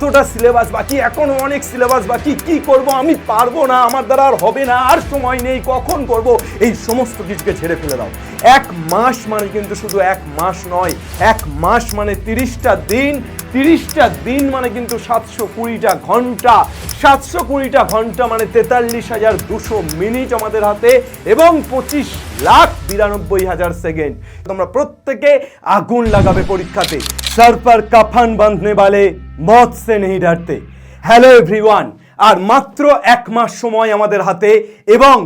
কতটা সিলেবাস বাকি, এখনো অনেক সিলেবাস বাকি, কি করব আমি পারবো না, আমার দ্বারা আর হবে না, আর সময় নেই, কখন করব, এই সমস্ত কিছুকে ছেড়ে ফেলে দাও। এক মাস মানে কিন্তু শুধু এক মাস নয়, এক মাস মানে 30টা দিন, 30টা দিন মানে কিন্তু 720টা ঘন্টা, 720টা ঘন্টা মানে 43,200 মিনিট আমাদের হাতে এবং 25,92,000 সেকেন্ড। তোমরা প্রত্যেকে আগুন লাগাবে পরীক্ষাতে। सर पर कफन बांधने वाले मौत से नहीं डरते। হ্যালো এভরিওয়ান, আর মাত্র এক মাস সময় আমাদের হাতে এবং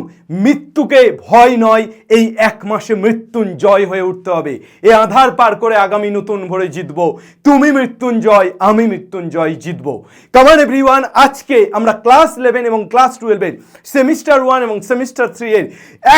মৃত্যুকে ভয় নয়, এই এক মাসে মৃত্যুঞ্জয় হয়ে উঠতে হবে। এই আধার পার করে আগামী নতুন ভোরে জিতবো। তুমি মৃত্যুঞ্জয়, আমি মৃত্যুঞ্জয়, জিতবো। কামান এভরিওয়ান, আজকে আমরা ক্লাস 11 এবং ক্লাস 12 সেমিস্টার 1 এবং সেমিস্টার 3 এর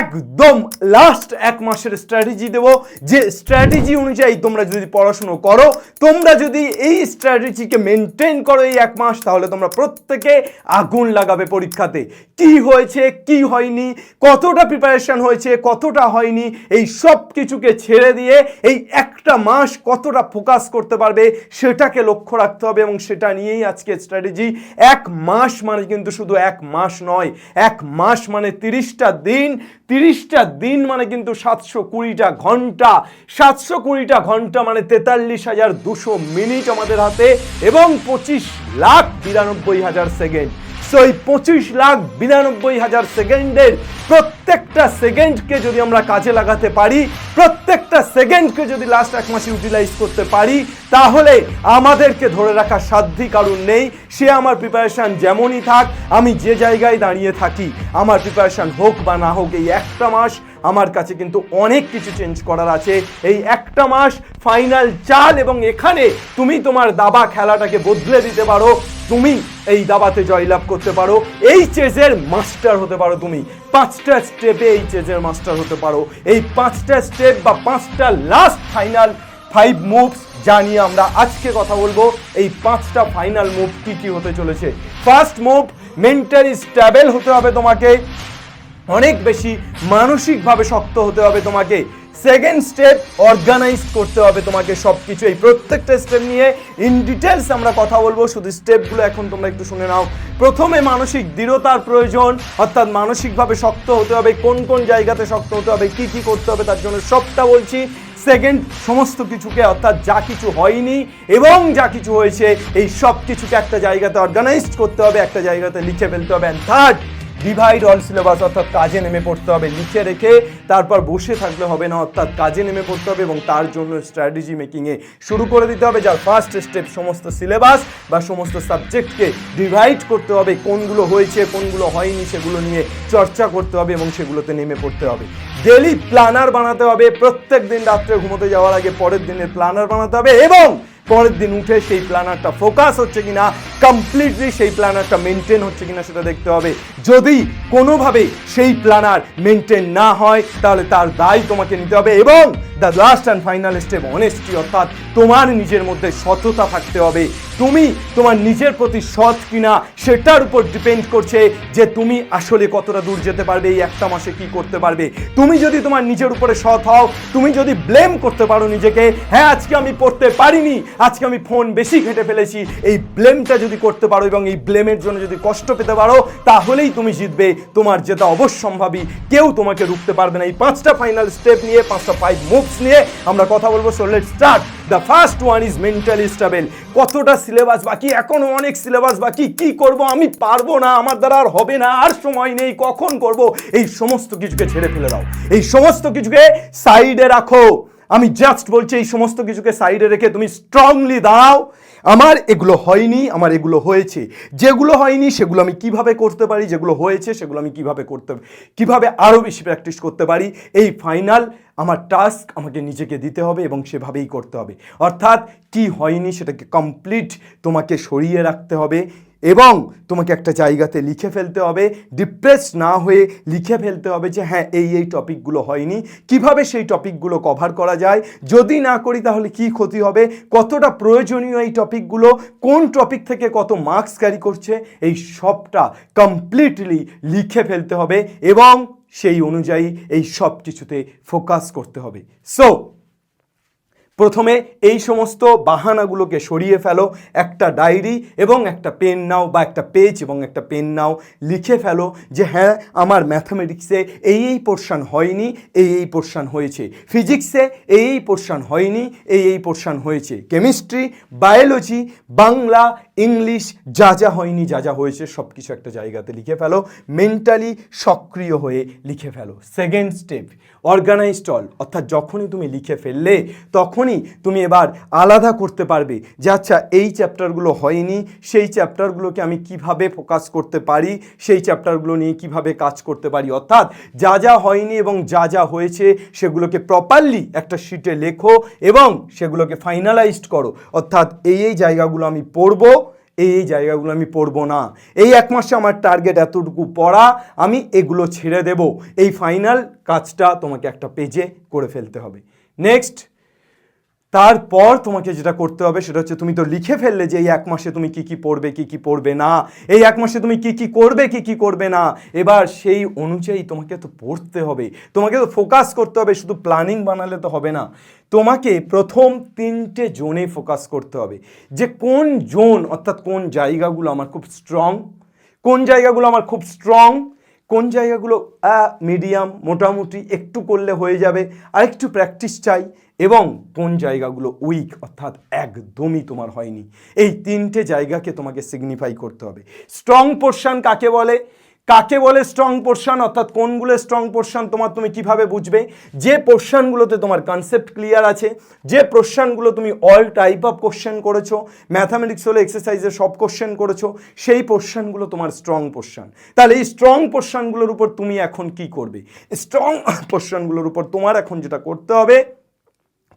একদম লাস্ট এক মাসের স্ট্র্যাটেজি দেব। যে স্ট্র্যাটেজি অনুযায়ী তোমরা যদি পড়াশুনো করো, তোমরা যদি এই স্ট্র্যাটেজিকে মেনটেন করো এই এক মাস, তাহলে তোমরা প্রত্যেকে আগুন লাগাবে পরীক্ষাতে। কি হয়েছে, কি হয়নি, কতটা প্রিপারেশন হয়েছে, কতটা হয়নি, এই সব কিছুকে ছেড়ে দিয়ে এই একটা মাস কতটা ফোকাস করতে পারবে সেটাকে লক্ষ্য রাখতে হবে এবং সেটা নিয়েই আজকে স্ট্র্যাটেজি। এক মাস মানে কিন্তু শুধু এক মাস নয়, এক মাস মানে 30টা দিন, 30টা দিন মানে কিন্তু 720টা ঘন্টা, 720টা ঘন্টা মানে 43,200 মিনিট আমাদের হাতে এবং 25,92,000 সেকেন্ড। সো এই 25,92,000 সেকেন্ডের প্রত্যেকটা সেকেন্ডকে যদি আমরা কাজে লাগাতে পারি, প্রত্যেকটা সেকেন্ডকে যদি লাস্ট এক মাসে ইউটিলাইজ করতে পারি, তাহলে আমাদেরকে ধরে রাখার সাধ্যই কারণ নেই। সে আমার প্রিপারেশান যেমনই থাক, আমি যে জায়গায় দাঁড়িয়ে থাকি, আমার প্রিপারেশান হোক বা না হোক, এই একটা মাস আমার কাছে কিন্তু অনেক কিছু চেঞ্জ করার আছে। এই একটা মাস ফাইনাল চাল এবং এখানে তুমি তোমার দাবা খেলাটাকে বদলে দিতে পারো, তুমি এই দাবাতে জয়লাভ করতে পারো, এই চেজের মাস্টার হতে পারো। তুমি 5টা স্টেপে এই চেজের মাস্টার হতে পারো। এই 5টা স্টেপ বা 5টা লাস্ট ফাইনাল 5 মুভস জানিয়ে আমরা আজকে কথা বলবো। এই 5টা ফাইনাল মুভ কি কি হতে চলেছে। ফার্স্ট মুভ, মেন্টালি স্টেবল হতে হবে তোমাকে, অনেক বেশি মানসিকভাবে শক্ত হতে হবে তোমাকে। সেকেন্ড স্টেপ, অর্গানাইজ করতে হবে তোমাকে সব কিছু। এই প্রত্যেকটা স্টেপ নিয়ে ইন ডিটেলস আমরা কথা বলবো, শুধু স্টেপগুলো এখন তোমরা একটু শুনে নাও। প্রথমে মানসিক দৃঢ়তার প্রয়োজন, অর্থাৎ মানসিকভাবে শক্ত হতে হবে। কোন কোন জায়গাতে শক্ত হতে হবে, কি কি করতে হবে, তার জন্য সবটা বলছি। সেকেন্ড, সমস্ত কিছুকে, অর্থাৎ যা কিছু হয়নি এবং যা কিছু হয়েছে, এই সব কিছুকে একটা জায়গাতে অর্গানাইজ করতে হবে, একটা জায়গাতে লিখে ফেলতে হবে। And third, divide all syllabus, অর্থাৎ কাজে নেমে পড়তে হবে। লিখে রেখে তারপর বসে থাকলে হবে না, অর্থাৎ কাজে নেমে পড়তে হবে এবং তার জন্য স্ট্র্যাটেজি মেকিংয়ে শুরু করে দিতে হবে। যার ফার্স্ট স্টেপ, সমস্ত সিলেবাস বা সমস্ত সাবজেক্টকে ডিভাইড করতে হবে, কোনগুলো হয়েছে কোনগুলো হয়নি সেগুলো নিয়ে চর্চা করতে হবে এবং সেগুলোতে নেমে পড়তে হবে। ডেলি প্ল্যানার বানাতে হবে, প্রত্যেক দিন রাত্রে ঘুমোতে যাওয়ার আগে পরের দিনের প্ল্যানার বানাতে হবে এবং পরের দিন উঠে সেই প্ল্যানারটা ফোকাস হচ্ছে কিনা, কমপ্লিটলি সেই প্ল্যানারটা মেনটেন হচ্ছে কিনা সেটা দেখতে হবে। যদি কোনোভাবে সেই প্ল্যানার মেনটেন না হয়, তাহলে তার দায় তোমাকে নিতে হবে। এবং the last and final step, honesty, অর্থাৎ তোমার নিজের মধ্যে সততা থাকতে হবে। তুমি তোমার নিজের প্রতি সৎ কিনা সেটার উপর ডিপেন্ড করছে যে তুমি আসলে কতটা দূর যেতে পারবে, এই একটা মাসে কি করতে পারবে। তুমি যদি তোমার নিজের উপরে সৎ হও, তুমি যদি ব্লেম করতে পারো নিজেকে, হ্যাঁ আজকে আমি পড়তে পারিনি, আজকে আমি ফোন বেশি ঘেঁটে ফেলেছি, এই ব্লেমটা যদি করতে পারো এবং এই ব্লেমের জন্য যদি কষ্ট পেতে পারো, তাহলেই তুমি জিতবে। তোমার যেটা অবশ্যম্ভাবী, কেউ তোমাকে রুখতে পারবে না। এই 5টা ফাইনাল স্টেপ নিয়ে, 5টা 5 মুভস নিয়ে আমরা কথা বলবো। So let's start. The first one is mentally stable. কতটা সিলেবাস বাকি, এখনো অনেক সিলেবাস বাকি, কি করব আমি পারবো না, আমার দ্বারা আর হবে না, আর সময় নেই, কখন করব, এই সমস্ত কিছুকে ছেড়ে ফেলে দাও। এই সমস্ত কিছুকে সাইডে রাখো। আমি জাস্ট বলছি, এই সমস্ত কিছুকে সাইডে রেখে তুমি স্ট্রংলি দাঁড়াও। আমার এগুলো হয়নি, আমার এগুলো হয়েছে। যেগুলো হয়নি সেগুলো আমি কিভাবে করতে পারি, যেগুলো হয়েছে সেগুলো আমি কিভাবে আরও বেশি প্র্যাকটিস করতে পারি। এই ফাইনাল আমার টাস্ক আমাকে নিজেকে দিতে হবে এবং সেভাবেই করতে হবে। অর্থাৎ কি হয়নি সেটাকে কমপ্লিট তোমাকে সরিয়ে রাখতে হবে এবং তোমাকে একটা জায়গাতে লিখে ফেলতে হবে। ডিপ্রেস না হয়ে লিখে ফেলতে হবে যে হ্যাঁ এই টপিকগুলো হয়নি, কিভাবে সেই টপিকগুলো কভার করা যায়, যদি না করি তাহলে কি ক্ষতি হবে, কতটা প্রয়োজনীয় এই টপিকগুলো, কোন টপিক থেকে কত মার্কস ক্যারি করছে, এই সবটা কমপ্লিটলি লিখে ফেলতে হবে এবং সেই অনুযায়ী এই সব কিছুতে ফোকাস করতে হবে। সো প্রথমে এই সমস্ত বাহানাগুলোকে সরিয়ে ফেলো, একটা ডায়েরি এবং একটা পেন নাও বা একটা পেজ এবং একটা পেন নাও, লিখে ফেলো যে হ্যাঁ আমার ম্যাথামেটিক্সে এই পোর্শন হয়নি, এই পোর্শন হয়েছে, ফিজিক্সে এই পোর্শন হয়নি, এই পোর্শন হয়েছে, কেমিস্ট্রি, বায়োলজি, বাংলা, ইংলিশ যা যা হয়নি যা যা হয়েছে সব কিছু একটা জায়গাতে লিখে ফেলো, মেন্টালি সক্রিয় হয়ে লিখে ফেলো। সেকেন্ড স্টেপ, অর্গানাইজড অল, অর্থাৎ যখনই তুমি লিখে ফেললে তখনই তুমি এবার আলাদা করতে পারবে যে আচ্ছা এই চ্যাপ্টারগুলো হয়নি, সেই চ্যাপ্টারগুলোকে আমি কিভাবে ফোকাস করতে পারি, সেই চ্যাপ্টারগুলো নিয়ে কিভাবে কাজ করতে পারি। অর্থাৎ যা যা হয়নি এবং যা যা হয়েছে সেগুলোকে প্রপারলি একটা শিটে লেখো এবং সেগুলোকে ফাইনালাইজড করো। অর্থাৎ এই জায়গাগুলো আমি পড়বো, এই জায়গাগুলো আমি পড়বো না, এই এক মাসে আমার টার্গেট এতটুকু পড়া, আমি এগুলো ছেড়ে দেব। এই ফাইনাল কাজটা তোমাকে একটা পেজে করে ফেলতে হবে। নেক্সট, তারপর তোমাকে যেটা করতে হবে সেটা হচ্ছে তুমি তো লিখে ফেললে যে এই এক মাসে তুমি কি কি পড়বে কি কি পড়বে না, এই এক মাসে তুমি কি কি করবে কি কি করবে না, এবার সেই অনুযায়ী তোমাকে তো পড়তে হবে, তোমাকে তো ফোকাস করতে হবে, শুধু প্ল্যানিং বানালে তো হবে না। তোমাকে প্রথম 3টে জোনে ফোকাস করতে হবে যে কোন জোন অর্থাৎ কোন জায়গাগুলো আমার খুব স্ট্রং, কোন জায়গাগুলো আমার খুব স্ট্রং, কোন জায়গাগুলো মিডিয়াম মোটামুটি একটু করলে হয়ে যাবে আর একটু প্র্যাকটিস চাই, এবং কোন জায়গাগুলো উইক অর্থাৎ একদমই তোমার হয়নি। এই 3টে জায়গাকে তোমাকে সিগনিফাই করতে হবে। স্ট্রং পোর্শন কাকে বলে, কাকে বলে স্ট্রং পোর্শন, অর্থাৎ কোনগুলো স্ট্রং পোর্শন তুমি কিভাবে বুঝবে, যে পোর্শনগুলোতে তোমার কনসেপ্ট ক্লিয়ার আছে, যে পোর্শনগুলো তুমি অল টাইপ অফ কোশ্চেন করেছো, ম্যাথামেটিক্স হলে এক্সারসাইজের সব কোশ্চেন করেছো, সেই পোর্শনগুলো তোমার স্ট্রং পোর্শন। তাহলে এই স্ট্রং পোর্শনগুলোর উপর তুমি এখন কি করবে, স্ট্রং পোর্শনগুলোর উপর তোমার এখন যেটা করতে হবে,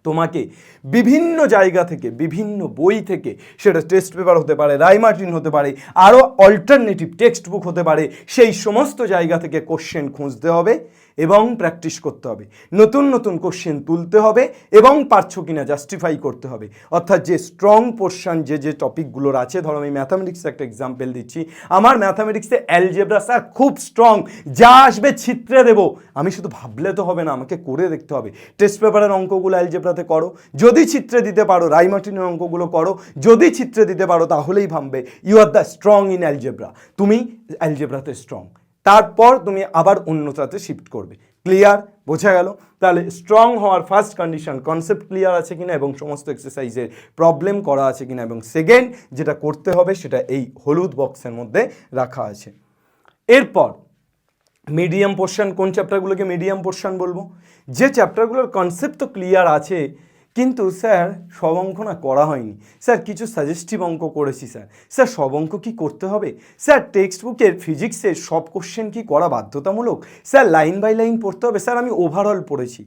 তোমাকে বিভিন্ন জায়গা থেকে বিভিন্ন বই থেকে, সেটা টেস্ট পেপার হতে পারে, রায়মার্টিন হতে পারে, আরও অল্টারনেটিভ টেক্সট বুক হতে পারে, সেই সমস্ত জায়গা থেকে কোশ্চেন খুঁজতে হবে এবং প্র্যাকটিস করতে হবে, নতুন নতুন কোশ্চেন তুলতে হবে এবং পারছো কিনা জাস্টিফাই করতে হবে। অর্থাৎ যে স্ট্রং পোর্শন যে টপিকগুলোর আছে, ধরো আমি ম্যাথামেটিক্সে একটা এক্সাম্পল দিচ্ছি, আমার ম্যাথামেটিক্সে অ্যালজেব্রা স্যার খুব স্ট্রং, যা আসবে ছিত্রে দেবো, আমি শুধু ভাবলে তো হবে না, আমাকে করে দেখতে হবে। টেস্ট পেপারের অঙ্কগুলো অ্যালজেব্রাতে করো, যদি চিত্রে দিতে পারো, রায়মার্টিনের অঙ্কগুলো করো, যদি চিত্রে দিতে পারো তাহলেই ভাববে you are the strong in algebra, তুমি অ্যালজেব্রাতে স্ট্রং। তারপর তুমি আবার অন্যটাতে শিফট করবে। ক্লিয়ার, বোঝা গেল? তাহলে স্ট্রং হওয়ার ফার্স্ট কন্ডিশন কনসেপ্ট ক্লিয়ার আছে কিনা এবং সমস্ত এক্সারসাইজের প্রবলেম করা আছে কিনা, এবং সেকেন্ড যেটা করতে হবে সেটা এই হলুদ বক্সের মধ্যে রাখা আছে। এরপর মিডিয়াম পোর্শন, কোন চ্যাপ্টারগুলোকে মিডিয়াম পোর্শন বলবো, যে চ্যাপ্টারগুলোর কনসেপ্ট তো ক্লিয়ার আছে কিন্তু স্যার সব অঙ্ক না করা হয়নি, স্যার কিছু সাজেস্টিভ অঙ্ক করেছি, স্যার সব অঙ্ক কি করতে হবে, স্যার টেক্সট বুকের ফিজিক্সের সব কোশ্চেন কি করা বাধ্যতামূলক, স্যার লাইন বাই লাইন পড়তে হবে, স্যার আমি ওভারঅল পড়েছি,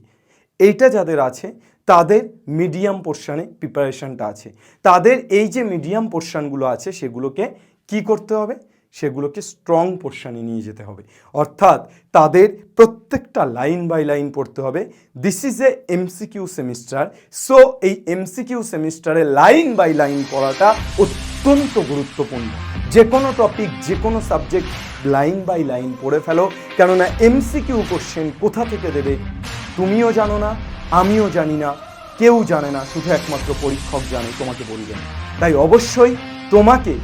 এইটা যাদের আছে তাদের মিডিয়াম পোর্শনে প্রিপারেশনটা আছে। তাদের এই যে মিডিয়াম পোর্শনগুলো আছে সেগুলোকে কি করতে হবে, সেগুলোকে স্ট্রং পোর্শনে নিয়ে যেতে হবে। অর্থাৎ তাদের প্রত্যেকটা লাইন বাই লাইন পড়তে হবে। This is a MCQ semester, so এই এমসিকিউ সেমিস্টারে লাইন বাই লাইন পড়াটা অত্যন্ত গুরুত্বপূর্ণ। যে কোনো টপিক, যে কোনো সাবজেক্ট লাইন বাই লাইন পড়ে ফেলো, কেননা এমসিকিউ কোশ্চেন কোথা থেকে দেবে তুমিও জানো না, আমিও জানি না, কেউ জানে না, শুধু একমাত্র পরীক্ষক জানে, তোমাকে বলবেন। তাই অবশ্যই তোমাকে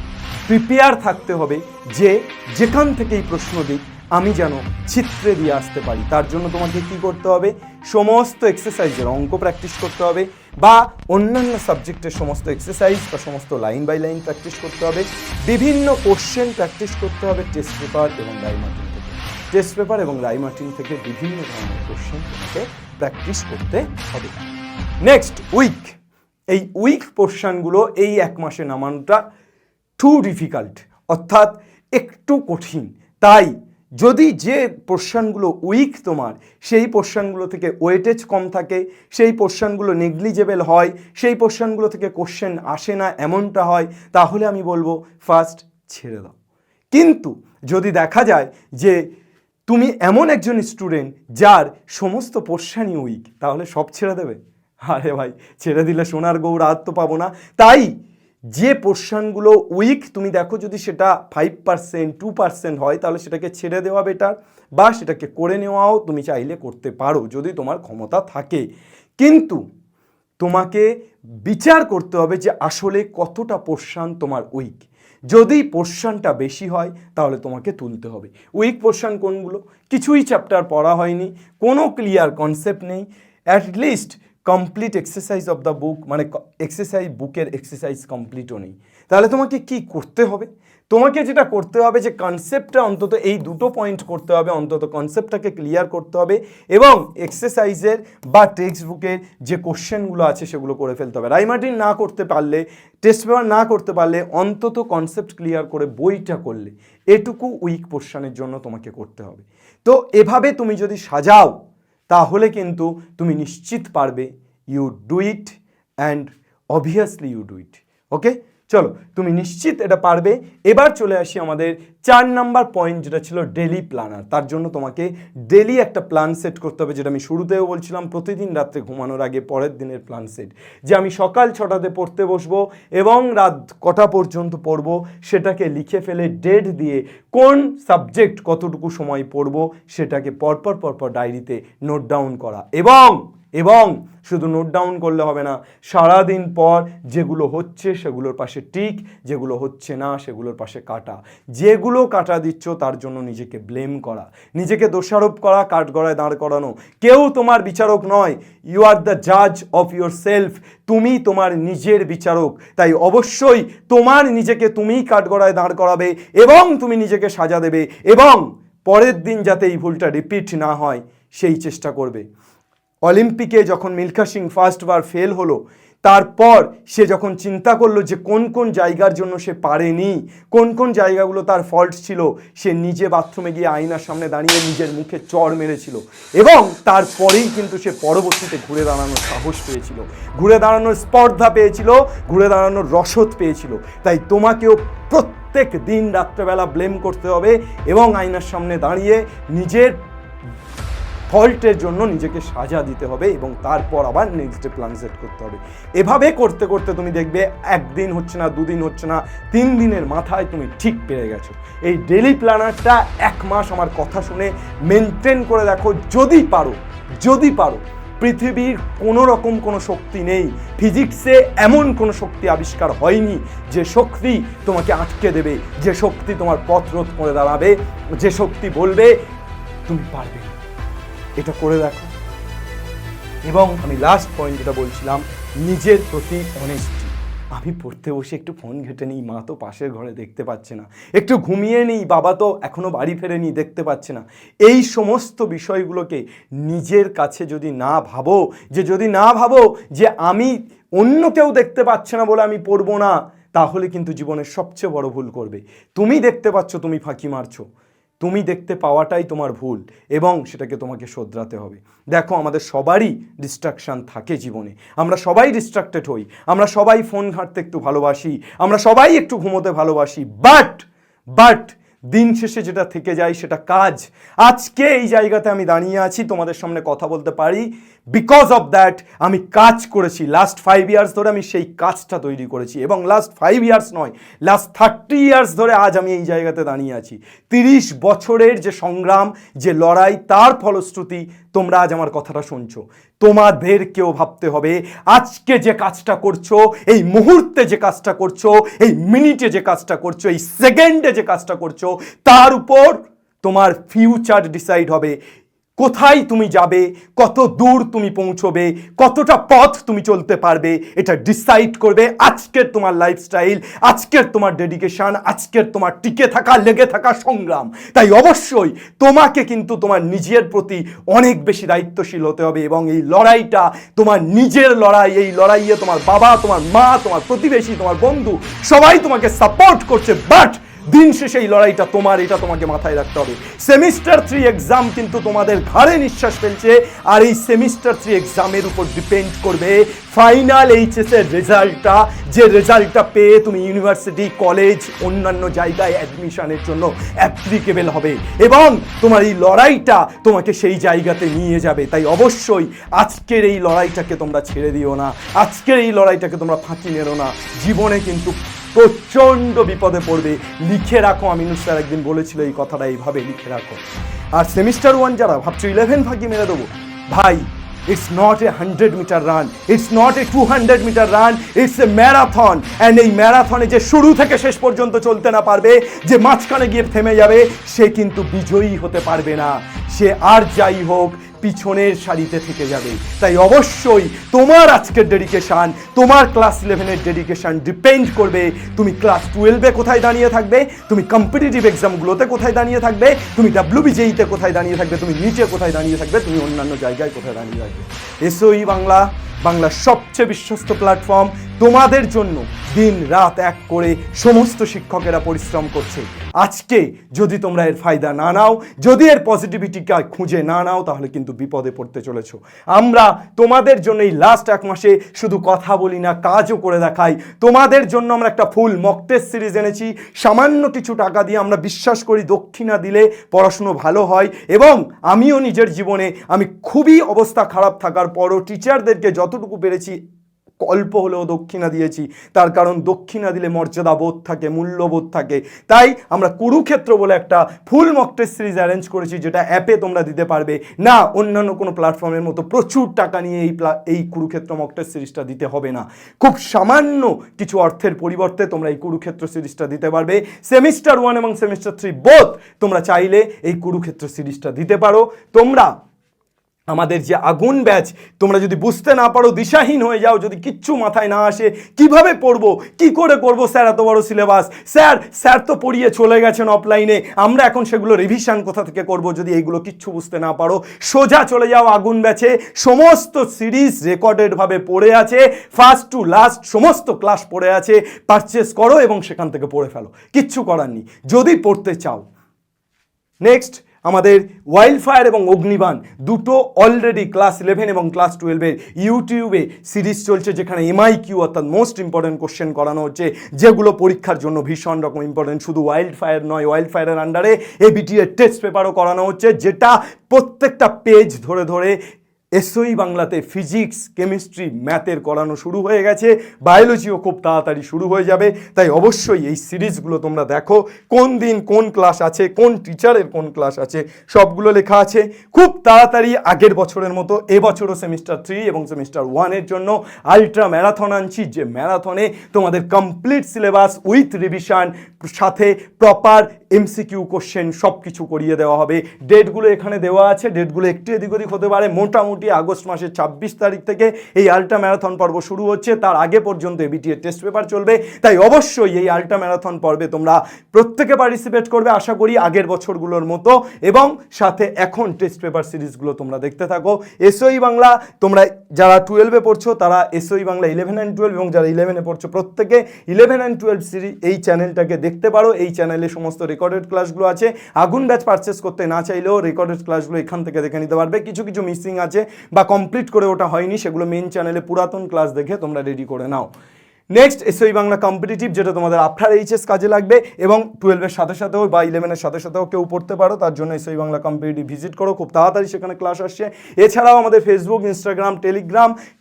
প্রিপেয়ার থাকতে হবে যে যেখান থেকেই প্রশ্ন দিক আমি যেন চিত্রে দিয়ে আসতে পারি। তার জন্য তোমাকে কি করতে হবে, সমস্ত এক্সারসাইজের অঙ্ক প্র্যাকটিস করতে হবে, বা অন্যান্য সাবজেক্টের সমস্ত এক্সারসাইজ বা সমস্ত লাইন বাই লাইন প্র্যাকটিস করতে হবে, বিভিন্ন কোশ্চেন প্র্যাকটিস করতে হবে টেস্ট পেপার এবং রায়মার্টিন থেকে। টেস্ট পেপার এবং রায়মার্টিন থেকে বিভিন্ন ধরনের কোশ্চেন তোমাকে প্র্যাকটিস করতে হবে। নেক্সট উইক, এই উইক পোর্শনগুলো এই এক মাসে নামানোটা টু ডিফিকাল্ট, অর্থাৎ একটু কঠিন। তাই যদি যে পোর্শনগুলো উইক তোমার, সেই পোর্শনগুলো থেকে ওয়েটেজ কম থাকে, সেই পোর্শনগুলো নেগলিজেবল হয়, সেই পোর্শনগুলো থেকে কোশ্চেন আসে না এমনটা হয়, তাহলে আমি বলবো ফার্স্ট ছেড়ে দাও। কিন্তু যদি দেখা যায় যে তুমি এমন একজন স্টুডেন্ট যার সমস্ত পোর্শনই উইক, তাহলে সব ছেড়ে দেবে? আরে ভাই, ছেড়ে দিলে সোনার গৌর আর তো পাবো না। তাই যে পোর্শনগুলো উইক তুমি দেখো যদি সেটা 5% 2% হয় তাহলে সেটাকে ছেড়ে দেওয়া বেটার, বা সেটাকে করে নেওয়াও তুমি চাইলে করতে পারো যদি তোমার ক্ষমতা থাকে। কিন্তু তোমাকে বিচার করতে হবে যে আসলে কতটা পোর্শন তোমার উইক। যদি পোর্শনটা বেশি হয় তাহলে তোমাকে তুলতে হবে। উইক পোর্শন কোনগুলো? কিছুই চ্যাপ্টার পড়া হয়নি, কোনো ক্লিয়ার কনসেপ্ট নেই, at least complete exercise of the book, মানে এক্সারসাইজ বুকের এক্সারসাইজ কমপ্লিটও নেই। তাহলে তোমাকে কি করতে হবে? তোমাকে যেটা করতে হবে যে কনসেপ্টটা অন্তত এই দুটো পয়েন্ট করতে হবে, অন্তত কনসেপ্টটাকে ক্লিয়ার করতে হবে এবং এক্সারসাইজের বা টেক্সট বুকের যে কোশ্চেনগুলো আছে সেগুলো করে ফেলতে হবে। রাইমার্টিন না করতে পারলে, টেস্ট পেপার না করতে পারলে, অন্তত কনসেপ্ট ক্লিয়ার করে বইটা করলে, এটুকু উইক পোর্শনের জন্য তোমাকে করতে হবে। তো এভাবে তুমি যদি সাজাও তাহলে কিন্তু তুমি নিশ্চিত পারবে। You do it and obviously you do it. Okay, চলো তুমি নিশ্চিত এটা পারবে। এবার চলে আসি আমাদের 4 নাম্বার পয়েন্ট, যেটা ছিল ডেলি প্ল্যানার। তার জন্য তোমাকে ডেলি একটা প্ল্যান সেট করতে হবে, যেটা আমি শুরুতেও বলছিলাম, প্রতিদিন রাত্রে ঘুমানোর আগে পরের দিনের প্ল্যান সেট, যে আমি সকাল 6টাতে পড়তে বসবো এবং রাত কটা পর্যন্ত পড়বো সেটাকে লিখে ফেলে ডেট দিয়ে কোন সাবজেক্ট কতটুকু সময় পড়বো সেটাকে পরপর ডায়েরিতে নোট ডাউন করা। এবং শুধু নোট ডাউন করলে হবে না, সারাদিন পর যেগুলো হচ্ছে সেগুলোর পাশে টিক, যেগুলো হচ্ছে না সেগুলোর পাশে কাটা। যেগুলো কাটা দিচ্ছ তার জন্য নিজেকে ব্লেম করা, নিজেকে দোষারোপ করা, কাঠগড়ায় দাঁড় করানো। কেউ তোমার বিচারক নয়, ইউ আর দ্য জাজ অফ ইউর সেলফ। তুমি তোমার নিজের বিচারক, তাই অবশ্যই তোমার নিজেকে তুমিই কাঠগড়ায় দাঁড় করাবে এবং তুমি নিজেকে সাজা দেবে এবং পরের দিন যাতে এই ভুলটা রিপিট না হয় সেই চেষ্টা করবে। অলিম্পিকে যখন মিলখা সিং ফার্স্টবার ফেল হলো, তারপর সে যখন চিন্তা করলো যে কোন কোন জায়গার জন্য সে পারেনি, কোন কোন জায়গাগুলো তার ফল্ট ছিল, সে নিজে বাথরুমে গিয়ে আয়নার সামনে দাঁড়িয়ে নিজের মুখে চড় মেরেছিল এবং তারপরেই কিন্তু সে পরবর্তীতে ঘুরে দাঁড়ানোর সাহস পেয়েছিল, ঘুরে দাঁড়ানোর স্পর্ধা পেয়েছিল, ঘুরে দাঁড়ানোর রসদ পেয়েছিল। তাই তোমাকেও প্রত্যেক দিন রাত্রেবেলা ব্লেম করতে হবে এবং আয়নার সামনে দাঁড়িয়ে নিজের ফল্টের জন্য নিজেকে সাজা দিতে হবে এবং তারপর আবার নেক্সট ডে প্ল্যান সেট করতে হবে। এভাবে করতে করতে তুমি দেখবে একদিন হচ্ছে না, 2 দিন হচ্ছে না, 3 দিনের মাথায় তুমি ঠিক পেরে গেছো। এই ডেলি প্ল্যানারটা 1 মাস আমার কথা শুনে মেনটেন করে দেখো, যদি পারো। পৃথিবীর কোনো রকম কোনো শক্তি নেই, ফিজিক্সে এমন কোনো শক্তি আবিষ্কার হয়নি যে শক্তি তোমাকে আটকে দেবে, যে শক্তি তোমার পথ রোধ করে দাঁড়াবে, যে শক্তি বলবে তুমি পারবে। এটা করে দেখো। এবং আমি লাস্ট পয়েন্ট যেটা বলছিলাম, নিজের প্রতি অনেস্টি। আমি পড়তে বসে একটু ফোন ঘেটে নিই, মা তো পাশের ঘরে দেখতে পাচ্ছে না, একটু ঘুমিয়ে নিই, বাবা তো এখনো বাড়ি ফেরেনি, দেখতে পাচ্ছে না। এই সমস্ত বিষয়গুলোকে নিজের কাছে যদি না ভাবো যে আমি অন্য কেউ দেখতে পাচ্ছে না বলে আমি পড়বো না, তাহলে কিন্তু জীবনের সবচেয়ে বড় ভুল করবে। তুমি দেখতে পাচ্ছ, তুমি ফাঁকি মারছো, তুমি দেখতে পাওয়াটাই তোমার ভুল এবং সেটাকে তোমাকে শোধরাতে হবে। দেখো, আমাদের সবারই ডিস্ট্রাকশান থাকে জীবনে, আমরা সবাই ডিস্ট্রাক্টেড হই, আমরা সবাই ফোন ঘাঁটতে একটু ভালোবাসি, আমরা সবাই একটু ঘুমোতে ভালোবাসি, বাট দিন শেষে যেটা থেকে যায় সেটা কাজ। আজকে এই জায়গাতে আমি দাঁড়িয়ে আছি, তোমাদের সামনে কথা বলতে পারি, বিকজ অফ দ্যাট আমি কাজ করেছি। লাস্ট 5 ইয়ার্স ধরে আমি সেই কাজটা তৈরি করেছি এবং লাস্ট 5 ইয়ার্স নয়, লাস্ট 30 ইয়ার্স ধরে আজ আমি এই জায়গাতে দাঁড়িয়ে আছি। 30 বছরের যে সংগ্রাম, যে লড়াই, তার ফলশ্রুতি তোমরা আজ আমার কথাটা শুনছো। তোমাদেরকেও ভাবতে হবে, আজকে যে কাজটা করছো, এই মুহূর্তে যে কাজটা করছো, এই মিনিটে যে কাজটা করছো, এই সেকেন্ডে যে কাজটা করছো, তার উপর তোমার ফিউচার ডিসাইড হবে। কোথায় তুমি যাবে, কত দূর তুমি পৌঁছবে, কতটা পথ তুমি চলতে পারবে, এটা ডিসাইড করবে আজকের তোমার লাইফস্টাইল, আজকের তোমার ডেডিকেশন, আজকের তোমার টিকে থাকা, লেগে থাকা সংগ্রাম। তাই অবশ্যই তোমাকে কিন্তু তোমার নিজের প্রতি অনেক বেশি দায়িত্বশীল হতে হবে এবং এই লড়াইটা তোমার নিজের লড়াই। এই লড়াইয়ে তোমার বাবা, তোমার মা, তোমার প্রতিবেশী, তোমার বন্ধু সবাই তোমাকে সাপোর্ট করছে, বাট দিন শেষে এই লড়াইটা তোমার, এটা তোমাকে মাথায় রাখতে হবে। সেমিস্টার 3 এক্সাম কিন্তু তোমাদের ঘাড়ে নিঃশ্বাস ফেলছে আর এই সেমিস্টার 3 এক্সামের উপর ডিপেন্ড করবে ফাইনাল এইচএস এর রেজাল্টটা, যে রেজাল্টটা পেয়ে তুমি ইউনিভার্সিটি, কলেজ, অন্যান্য জায়গায় অ্যাডমিশনের জন্য অ্যাপ্লিকেবল হবে এবং তোমার এই লড়াইটা তোমাকে সেই জায়গাতে নিয়ে যাবে। তাই অবশ্যই আজকের এই লড়াইটাকে তোমরা ছেড়ে দিও না, আজকের এই লড়াইটাকে তোমরা ফাঁকি মেরো না। জীবনে কিন্তু প্রচণ্ড বিপদে পড়বে। লিখে রাখো, আমিনুর স্যার একদিন বলেছিল এই কথাটা, এইভাবে লিখে রাখো। আর সেমিস্টার 1 যারা ভাবছো 11 ফাঁকি মেরে দেবো, ভাই It's not a 100-meter run. It's not a 200-meter run. It's a marathon. And এই ম্যারাথনে যে শুরু থেকে শেষ পর্যন্ত চলতে না পারবে, যে মাঝখানে গিয়ে থেমে যাবে, সে কিন্তু বিজয়ী হতে পারবে না। সে আর যাই হোক পিছনের সারিতে থেকে যাবে। তাই অবশ্যই তোমার আজকের ডেডিকেশন, তোমার ক্লাস 11-এর ডেডিকেশন ডিপেন্ড করবে তুমি ক্লাস 12-এ কোথায় দাঁড়িয়ে থাকবে, তুমি কম্পিটিটিভ এক্সামগুলোতে কোথায় দাঁড়িয়ে থাকবে, তুমি WBJEতে কোথায় দাঁড়িয়ে থাকবে, তুমি নিচে কোথায় দাঁড়িয়ে থাকবে, তুমি অন্যান্য জায়গায় কোথায় দাঁড়িয়ে থাকবে। এসওই বাংলা, বাংলার সবচেয়ে বিশ্বস্ত প্ল্যাটফর্ম, তোমাদের জন্য দিন রাত এক করে সমস্ত শিক্ষকেরা পরিশ্রম করছে। আজকে যদি তোমরা এর ফায়দা না নাও, যদি এর পজিটিভিটিকে খুঁজে না নাও, তাহলে কিন্তু বিপদে পড়তে চলেছো। আমরা তোমাদের জন্য এই লাস্ট এক মাসে শুধু কথা বলি না, কাজও করে দেখাই। তোমাদের জন্য আমরা একটা ফুল মক টেস্ট সিরিজ এনেছি। সামান্য কিছু টাকা দিয়ে আমরা বিশ্বাস করি দক্ষিণা দিলে পড়াশুনো ভালো হয়, এবং আমিও নিজের জীবনে আমি খুবই অবস্থা খারাপ থাকার পরও টিচারদেরকে যতটুকু পেরেছি অল্প হলেও দক্ষিণা দিয়েছি। তার কারণ দক্ষিণা দিলে মর্যাদা বোধ থাকে, মূল্যবোধ থাকে। তাই আমরা কুরুক্ষেত্র বলে একটা full mock test series arrange করেছি, যেটা অ্যাপে তোমরা দিতে পারবে না। অন্যান্য কোনো প্ল্যাটফর্মের মতো প্রচুর টাকা নিয়ে এই কুরুক্ষেত্র মক টেস্ট সিরিজটা দিতে হবে না। খুব সামান্য কিছু অর্থের পরিবর্তে তোমরা এই কুরুক্ষেত্র সিরিজটা দিতে পারবে। সেমিস্টার 1 এবং সেমিস্টার 3 বোথ তোমরা চাইলে এই কুরুক্ষেত্র সিরিজটা দিতে পারো। তোমরা আমাদের যে আগুন ব্যাচ, তোমরা যদি বুঝতে না পারো, দিশাহীন হয়ে যাও, যদি কিচ্ছু মাথায় না আসে কিভাবে পড়বো, কি করে করবো, স্যার এত বড় সিলেবাস, স্যার তো পড়িয়ে চলে গেছেন অফলাইনে, আমরা এখন সেগুলো রিভিশন কোথা থেকে করব, যদি এইগুলো কিচ্ছু বুঝতে না পারো, সোজা চলে যাও আগুন ব্যাচে। সমস্ত সিরিজ রেকর্ডেডভাবে পড়ে আছে, ফার্স্ট টু লাস্ট সমস্ত ক্লাস পড়ে আছে। পারচেস করো এবং সেখান থেকে পড়ে ফেলো, কিচ্ছু করার নেই যদি পড়তে চাও। নেক্সট, আমাদের ওয়াইল্ডফায়ার এবং অগ্নিবাণ দুটো অলরেডি ক্লাস 11 এবং ক্লাস 12-এর ইউটিউবে সিরিজ চলছে, যেখানে MIQ অর্থাৎ মোস্ট ইম্পর্টেন্ট কোশ্চেন করানো হচ্ছে, যেগুলো পরীক্ষার জন্য ভীষণ রকম ইম্পর্টেন্ট। শুধু ওয়াইল্ডফায়ার নয়, ওয়াইল্ডফায়ারের আন্ডারে ABT এর টেস্ট পেপারও করানো হচ্ছে, যেটা প্রত্যেকটা পেজ ধরে ধরে এসওই বাংলাতে ফিজিক্স, কেমিস্ট্রি, ম্যাথের করানো শুরু হয়ে গেছে। বায়োলজিও খুব তাড়াতাড়ি শুরু হয়ে যাবে। তাই অবশ্যই এই সিরিজগুলো তোমরা দেখো, কোন দিন কোন ক্লাস আছে, কোন টিচারের কোন ক্লাস আছে, সবগুলো লেখা আছে। খুব তাড়াতাড়ি আগের বছরের মতো এবছরও সেমিস্টার 3 এবং সেমিস্টার 1-এর জন্য আলট্রা ম্যারাথন আনছি, যে ম্যারাথনে তোমাদের কমপ্লিট সিলেবাস উইথ রিভিশন, সাথে প্রপার MCQ কোশ্চেন সব কিছু করিয়ে দেওয়া হবে। ডেটগুলো এখানে দেওয়া আছে, ডেটগুলো একটু এদিক ওদিক হতে পারে। মোটামুটি আগস্ট মাসের 26 তারিখ থেকে এই আলট্রা ম্যারাথন পর্ব শুরু হচ্ছে, তার আগে পর্যন্ত ABT এর টেস্ট পেপার চলবে। তাই অবশ্যই এই আলট্রা ম্যারাথন পর্বে তোমরা প্রত্যেকে পার্টিসিপেট করবে আশা করি আগের বছরগুলোর মতো, এবং সাথে এখন টেস্ট পেপার সিরিজগুলো তোমরা দেখতে থাকো। এসওই বাংলা, তোমরা যারা 12-এ পড়ছো তারা এসওই বাংলা 11 and 12, এবং যারা 11-এ পড়ছো প্রত্যেকে 11 and 12 সিরিজ এই চ্যানেলটাকে দেখতে পারো। এই চ্যানেলে সমস্ত রেকর্ডেড ক্লাসগুলো আছে। আগুন ব্যাচ পারচেস করতে না চাইলেও রেকর্ডেড ক্লাসগুলো এখান থেকে দেখে নিতে পারবে। কিছু কিছু মিসিং আছে বা কমপ্লিট করে ওটা হয়নি, সেগুলো মেন চ্যানেলে পুরাতন ক্লাস দেখে তোমরা রেডি করে নাও। নেক্সট, এসওই বাংলা কম্পিটিটিভ, যেটা তোমাদের আফটার এইচএস কাজে লাগবে, এবং 12-এর সাথে সাথেও বা 11-এর সাথে সাথেও কেউ পড়তে পারো, তার জন্য এসওই বাংলা কম্পিটিটিভ ভিজিট করো, খুব তাড়াতাড়ি সেখানে ক্লাস আসছে। এছাড়াও আমাদের ফেসবুক, ইনস্টাগ্রাম,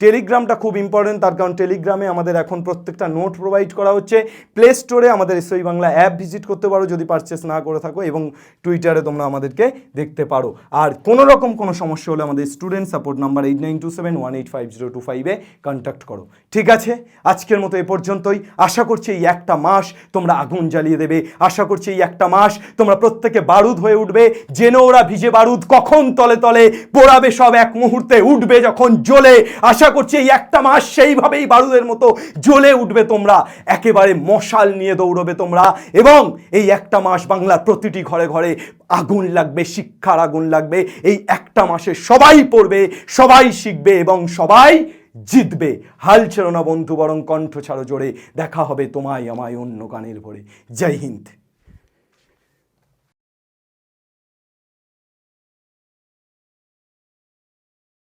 টেলিগ্রামটা খুব ইম্পর্টেন্ট, তার কারণ টেলিগ্রামে আমাদের এখন প্রত্যেকটা নোট প্রোভাইড করা হচ্ছে। প্লে স্টোরে আমাদের এসওই বাংলা অ্যাপ ভিজিট করতে পারো যদি পারচেস না করে থাকো, এবং টুইটারে তোমরা আমাদেরকে দেখতে পারো। আর কোনো রকম কোনো সমস্যা হলে আমাদের স্টুডেন্ট সাপোর্ট নাম্বার 8927185025-এ কন্ট্যাক্ট করো। ঠিক আছে, আজকের মতো এ পর্যন্তই। আশা করছি এই একটা মাস তোমরা আগুন জ্বালিয়ে দেবে, আশা করছি এই একটা মাস তোমরা প্রত্যেকে বারুদ হয়ে উঠবে। জেনে ওরা ভিজে বারুদ কখন তলে তলে পোড়াবে, সব এক মুহূর্তে উঠবে যখন জ্বলে। আশা করছি এই একটা মাস সেইভাবেই বারুদের মতো জ্বলে উঠবে, তোমরা একেবারে মশাল নিয়ে দৌড়বে তোমরা। এবং এই একটা মাস বাংলার প্রতিটি ঘরে ঘরে আগুন লাগবে, শিক্ষার আগুন লাগবে। এই একটা মাসে সবাই পড়বে, সবাই শিখবে এবং সবাই জিতবে। হাল ছেড়ো না বন্ধু, বরং কণ্ঠ ছাড়ো জোরে। দেখা হবে তোমায় আমায় অন্য গানের ভরে। জয় হিন্দ।